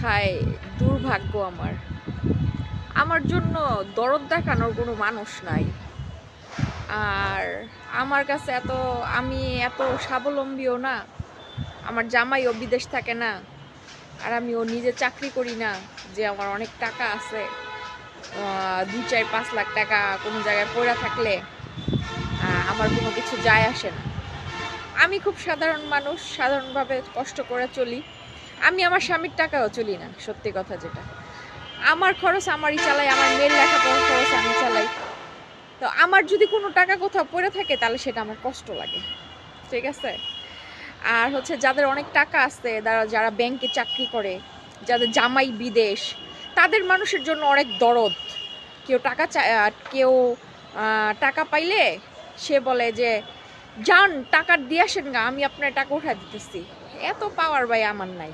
হায় দুর্ভাগ্য আমার। আমার জন্য দরদ দেখানোর কোনো মানুষ নাই। আর আমার কাছে আমি এত স্বাবলম্বীও না। আমার জামাইও বিদেশ থাকে না। আর আমিও নিজে চাকরি করি না যে আমার অনেক টাকা আছে। 2, 4, 5 লাখ টাকা কোনো জায়গায় পড়ে থাকলে আমার কোনো কিছু যায় আসে না। আমি খুব সাধারণ মানুষ, সাধারণভাবে কষ্ট করে চলি। আমি আমার স্বামীর টাকাও চলি না, সত্যি কথা যেটা। আমার খরচ আমারই চালাই, আমার মেয়ের লেখাপড়ার খরচ আমি চালাই। তো আমার যদি কোনো টাকা কোথাও পড়ে থাকে তাহলে সেটা আমার কষ্ট লাগে, ঠিক আছে? আর হচ্ছে যাদের অনেক টাকা আছে, যারা ব্যাংকে চাকরি করে, যাদের জামাই বিদেশ, তাদের মানুষের জন্য অনেক দরদ। কেউ টাকা চায়, কেউ টাকা পাইলে সে বলে যে যান টাকা দিয়ে আসেন গা, আমি আপনার টাকা উঠা দিতেছি। এত পাওয়ার ভাই আমার নাই।